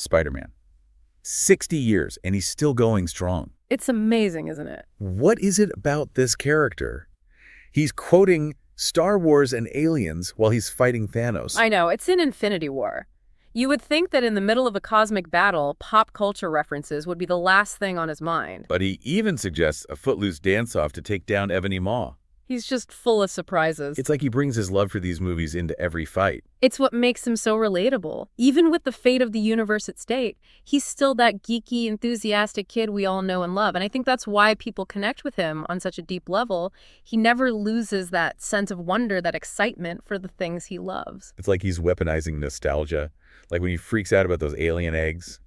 Spider-Man. 60 years, and he's still going strong. It's amazing, isn't it? What is it about this character? He's quoting Star Wars and aliens while he's fighting Thanos. I know, it's in Infinity War. You would think that in the middle of a cosmic battle, pop culture references would be the last thing on his mind. But he even suggests a footloose dance-off to take down Ebony Maw. He's just full of surprises. It's like he brings his love for these movies into every fight. It's what makes him so relatable. Even with the fate of the universe at stake, he's still that geeky, enthusiastic kid we all know and love. And I think that's why people connect with him on such a deep level. He never loses that sense of wonder, that excitement for the things he loves. It's like he's weaponizing nostalgia. Like when he freaks out about those alien eggs.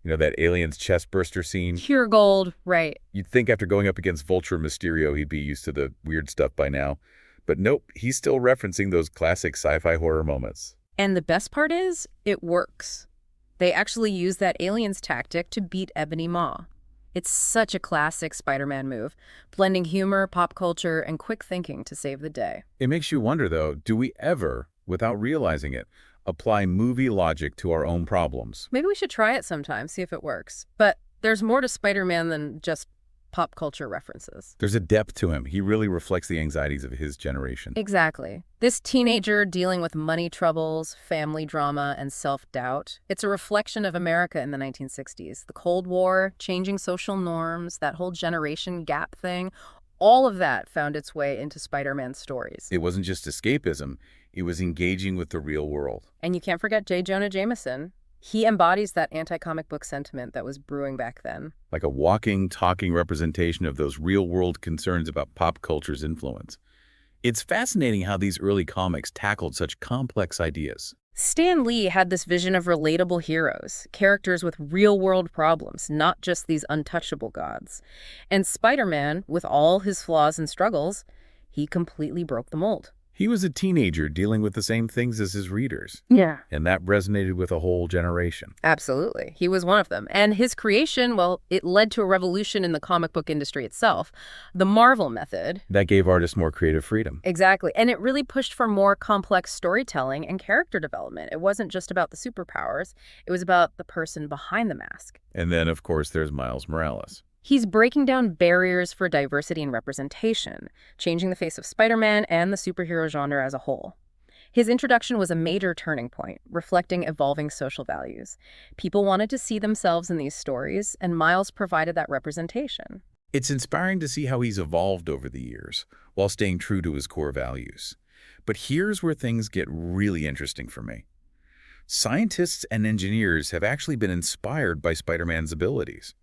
You know, that alien's chest burster scene. Pure gold, right. You'd think after going up against Vulture and Mysterio, he'd be used to the weird stuff by now. But nope, he's still referencing those classic sci-fi horror moments. And the best part is, it works. They actually use that aliens tactic to beat Ebony Maw. It's such a classic Spider-Man move, blending humor, pop culture, and quick thinking to save the day. It makes you wonder, though, do we ever, without realizing it, apply movie logic to our own problems? Maybe we should try it sometime, see if it works. But there's more to Spider-Man than just pop culture references. There's a depth to him. He really reflects the anxieties of his generation. Exactly. This teenager dealing with money troubles, family drama, and self-doubt. It's a reflection of America in the 1960s. The Cold War, changing social norms, that whole generation gap thing, all of that found its way into Spider-Man's stories. It wasn't just escapism. It was engaging with the real world. And you can't forget J. Jonah Jameson. He embodies that anti-comic book sentiment that was brewing back then. Like a walking, talking representation of those real-world concerns about pop culture's influence. It's fascinating how these early comics tackled such complex ideas. Stan Lee had this vision of relatable heroes, characters with real-world problems, not just these untouchable gods. And Spider-Man, with all his flaws and struggles, he completely broke the mold. He was a teenager dealing with the same things as his readers. Yeah. And that resonated with a whole generation. Absolutely. He was one of them. And his creation, well, it led to a revolution in the comic book industry itself. The Marvel method. That gave artists more creative freedom. Exactly. And it really pushed for more complex storytelling and character development. It wasn't just about the superpowers. It was about the person behind the mask. And then, of course, there's Miles Morales. He's breaking down barriers for diversity and representation, changing the face of Spider-Man and the superhero genre as a whole. His introduction was a major turning point, reflecting evolving social values. People wanted to see themselves in these stories, and Miles provided that representation. It's inspiring to see how he's evolved over the years, while staying true to his core values. But here's where things get really interesting for me. Scientists and engineers have actually been inspired by Spider-Man's abilities,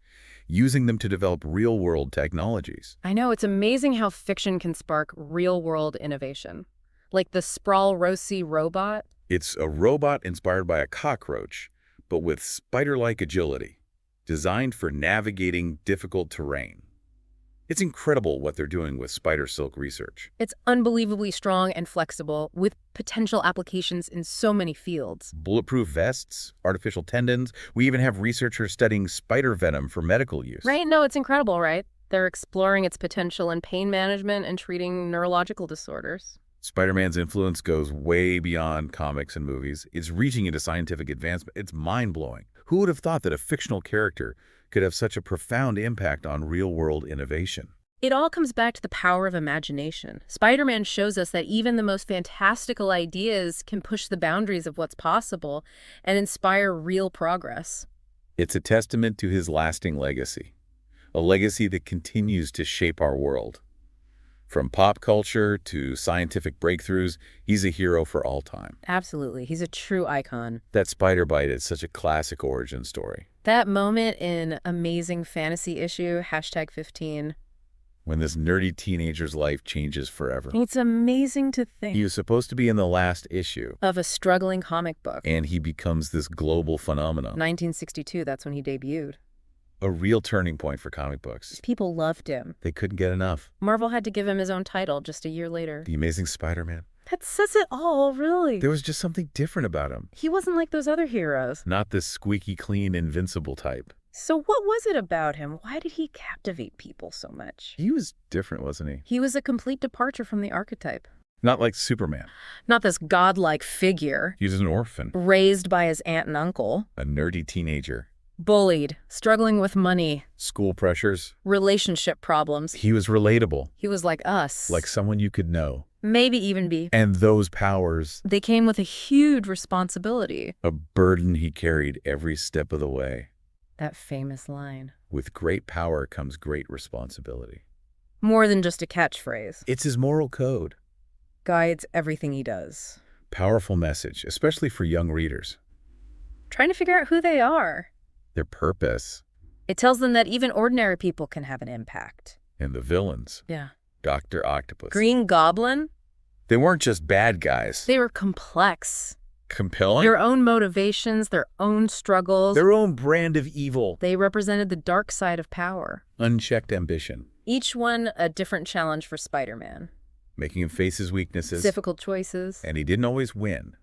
using them to develop real-world technologies. I know, it's amazing how fiction can spark real-world innovation. Like the Sprawl-Rossi robot. It's a robot inspired by a cockroach, but with spider-like agility, designed for navigating difficult terrain. It's incredible what they're doing with spider silk research. It's unbelievably strong and flexible, with potential applications in so many fields. Bulletproof vests, artificial tendons. We even have researchers studying spider venom for medical use. Right? No, it's incredible, right? They're exploring its potential in pain management and treating neurological disorders. Spider-Man's influence goes way beyond comics and movies. It's reaching into scientific advancement. It's mind-blowing. Who would have thought that a fictional character could have such a profound impact on real-world innovation? It all comes back to the power of imagination. Spider-Man shows us that even the most fantastical ideas can push the boundaries of what's possible and inspire real progress. It's a testament to his lasting legacy, a legacy that continues to shape our world. From pop culture to scientific breakthroughs, he's a hero for all time. Absolutely. He's a true icon. That spider bite is such a classic origin story. That moment in Amazing Fantasy issue, #15. When this nerdy teenager's life changes forever. It's amazing to think. He was supposed to be in the last issue. Of a struggling comic book. And he becomes this global phenomenon. 1962, that's when he debuted. A real turning point for comic books. People loved him. They couldn't get enough. Marvel had to give him his own title just a year later. The Amazing Spider-Man. That says it all, really. There was just something different about him. He wasn't like those other heroes. Not this squeaky clean, invincible type. So what was it about him? Why did he captivate people so much? He was different, wasn't he? He was a complete departure from the archetype. Not like Superman. Not this godlike figure, He was an orphan, raised by his aunt and uncle, a nerdy teenager. bullied, struggling with money, School pressures. relationship problems. He was relatable, He was like us. like someone you could know. Maybe even be. And those powers, They came with a huge responsibility. a burden he carried every step of the way. That famous line. With great power comes great responsibility. More than just a catchphrase. It's his moral code. Guides everything he does. Powerful message, especially for young readers. Trying to figure out who they are. Their purpose. It tells them that even ordinary people can have an impact. And the villains. Yeah. Dr. Octopus. Green Goblin? They weren't just bad guys. They were complex. Compelling. Their own motivations, their own struggles. Their own brand of evil. They represented the dark side of power. Unchecked ambition. Each one a different challenge for Spider-Man. Making him face his weaknesses. Difficult choices. And he didn't always win.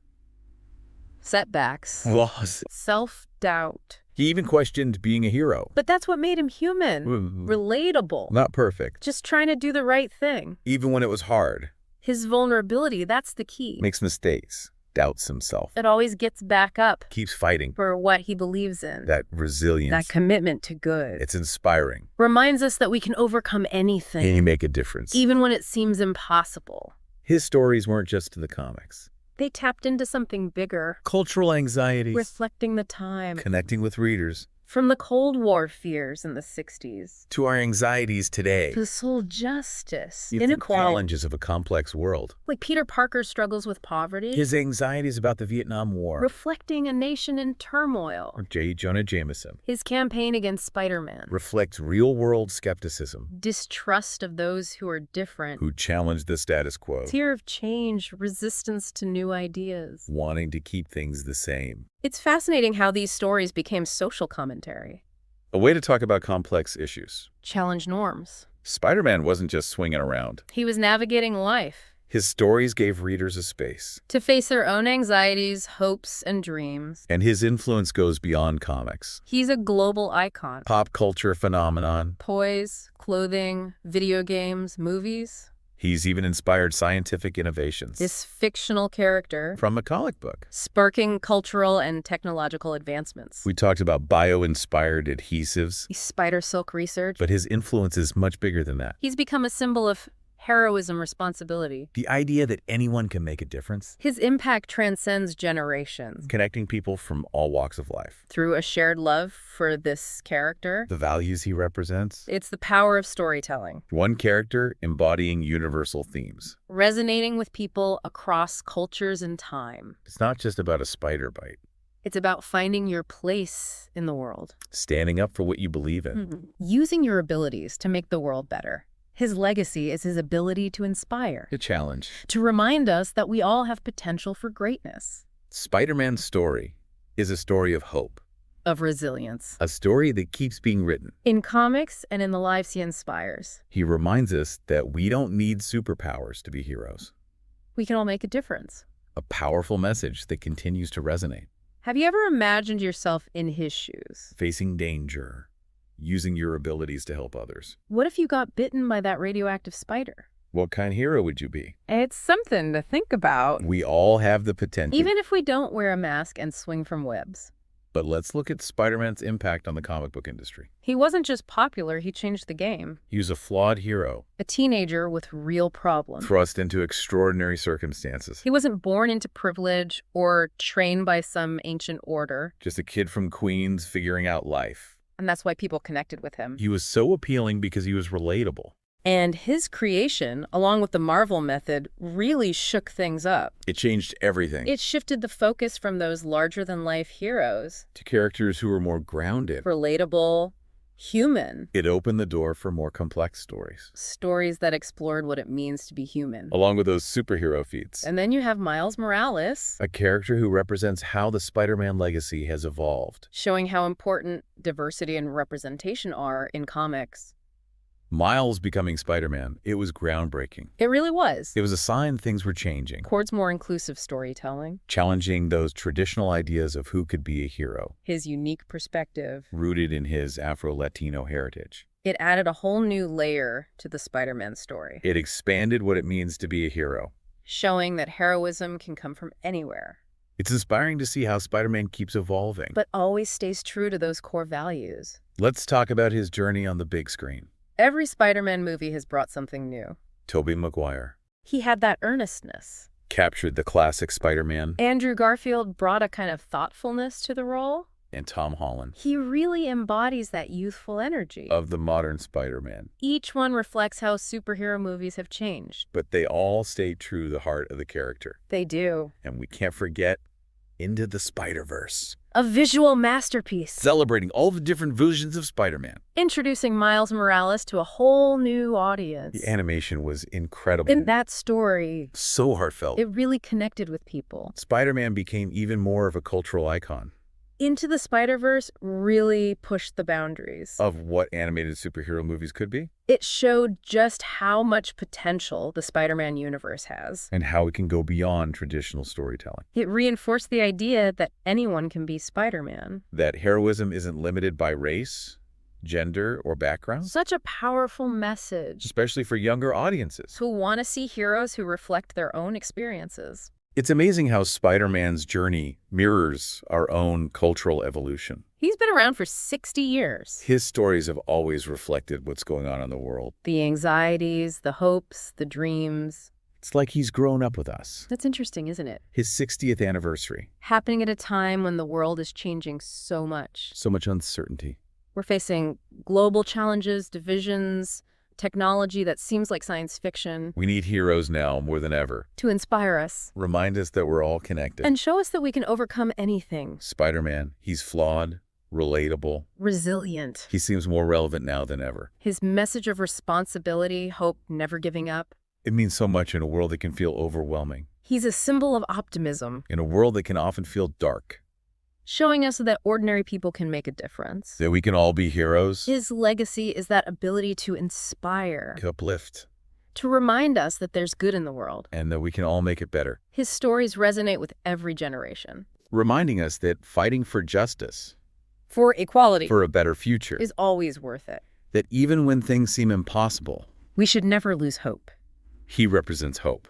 Setbacks. Loss. Self-doubt. He even questioned being a hero. But that's what made him human. Relatable. Not perfect. Just trying to do the right thing. Even when it was hard. His vulnerability, that's the key. Makes mistakes. Doubts himself. It always gets back up Keeps fighting. for what he believes in. That resilience. That commitment to good. It's inspiring. Reminds us that we can overcome anything. And you make a difference. Even when it seems impossible. His stories weren't just to the comics. They tapped into something bigger. Cultural anxieties. Reflecting the time. Connecting with readers. From the Cold War fears in the 60s. To our anxieties today. To social justice. The Inequality. challenges of a complex world. Like Peter Parker's struggles with poverty. His anxieties about the Vietnam War. Reflecting a nation in turmoil. Or J. Jonah Jameson. His campaign against Spider-Man. Reflects real-world skepticism. Distrust of those who are different. Who challenged the status quo. Fear of change, resistance to new ideas. Wanting to keep things the same. It's fascinating how these stories became social commentary. A way to talk about complex issues. Challenge norms. Spider-Man wasn't just swinging around. He was navigating life. His stories gave readers a space. To face their own anxieties, hopes, and dreams. And his influence goes beyond comics. He's a global icon. Pop culture phenomenon. Toys, clothing, video games, movies. He's even inspired scientific innovations. This fictional character. From a comic book. Sparking cultural and technological advancements. We talked about bio-inspired adhesives. Spider silk research. But his influence is much bigger than that. He's become a symbol of heroism, responsibility. The idea that anyone can make a difference. His impact transcends generations. Connecting people from all walks of life. Through a shared love for this character. The values he represents. It's the power of storytelling. One character embodying universal themes. Resonating with people across cultures and time. It's not just about a spider bite. It's about finding your place in the world. Standing up for what you believe in. Using your abilities to make the world better. His legacy is his ability to inspire. A challenge. To remind us that we all have potential for greatness. Spider-Man's story is a story of hope. Of resilience. A story that keeps being written. In comics and in the lives he inspires. He reminds us that we don't need superpowers to be heroes. We can all make a difference. A powerful message that continues to resonate. Have you ever imagined yourself in his shoes? Facing danger. Using your abilities to help others. What if you got bitten by that radioactive spider? What kind of hero would you be? It's something to think about. We all have the potential. Even if we don't wear a mask and swing from webs. But let's look at Spider-Man's impact on the comic book industry. He wasn't just popular, he changed the game. He was a flawed hero. A teenager with real problems. Thrust into extraordinary circumstances. He wasn't born into privilege or trained by some ancient order. Just a kid from Queens figuring out life. And that's why people connected with him. He was so appealing because he was relatable. And his creation, along with the Marvel method, really shook things up. It changed everything. It shifted the focus from those larger-than-life heroes. To characters who were more grounded. Relatable, human. It opened the door for more complex stories. Stories that explored what it means to be human. Along with those superhero feats. And then you have Miles Morales. A character who represents how the Spider-Man legacy has evolved. Showing how important diversity and representation are in comics. Miles becoming Spider-Man, it was groundbreaking. It really was. It was a sign things were changing. Towards more inclusive storytelling. Challenging those traditional ideas of who could be a hero. His unique perspective. Rooted in his Afro-Latino heritage. It added a whole new layer to the Spider-Man story. It expanded what it means to be a hero. showing that heroism can come from anywhere, It's inspiring to see how Spider-Man keeps evolving. but always stays true to those core values. Let's talk about his journey on the big screen. Every Spider-Man movie has brought something new. Tobey Maguire He had that earnestness. captured the classic Spider-Man, Andrew Garfield brought a kind of thoughtfulness to the role. and Tom Holland He really embodies that youthful energy. of the modern Spider-Man. Each one reflects how superhero movies have changed. But they all stay true to the heart of the character. They do. And we can't forget Into the Spider-Verse, A visual masterpiece. celebrating all the different versions of Spider-Man. Introducing Miles Morales to a whole new audience. The animation was incredible. In that story, So heartfelt. it really connected with people. Spider-Man became even more of a cultural icon Into the Spider-Verse really pushed the boundaries. of what animated superhero movies could be It showed just how much potential the Spider-Man universe has. and how it can go beyond traditional storytelling. It reinforced the idea that anyone can be Spider-Man. That heroism isn't limited by race, gender, or background, Such a powerful message. especially for younger audiences. Who want to see heroes who reflect their own experiences. It's amazing how Spider-Man's journey mirrors our own cultural evolution. He's been around for 60 years. His stories have always reflected what's going on in the world. The anxieties, the hopes, the dreams. It's like he's grown up with us. That's interesting, isn't it? His 60th anniversary. Happening at a time when the world is changing so much. So much uncertainty. We're facing global challenges, divisions, technology that seems like science fiction We need heroes now more than ever. to inspire us Remind us that we're all connected. and show us that we can overcome anything. Spider-Man, he's flawed, relatable. Resilient. He seems more relevant now than ever. His message of responsibility, hope, never giving up. It means so much in a world that can feel overwhelming. He's a symbol of optimism, In a world that can often feel dark. showing us that ordinary people can make a difference. That we can all be heroes. His legacy is that ability to inspire, To uplift. to remind us that there's good in the world. And that we can all make it better. His stories resonate with every generation. Reminding us that fighting for justice, For equality for a better future, is always worth it. that even when things seem impossible, We should never lose hope. he represents hope.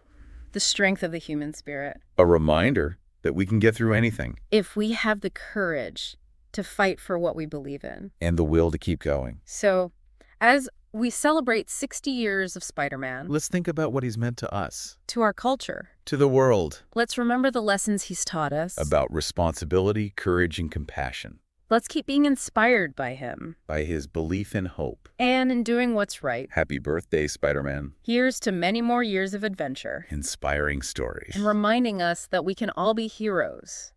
The strength of the human spirit. A reminder that we can get through anything. If we have the courage to fight for what we believe in. And the will to keep going. So, as we celebrate 60 years of Spider-Man, Let's think about what he's meant to us. to our culture, To the world. let's remember the lessons he's taught us. About responsibility, courage, and compassion. Let's keep being inspired by him By his belief in hope. and in doing what's right. Happy birthday, Spider-Man. Here's to many more years of adventure Inspiring stories. and reminding us that we can all be heroes.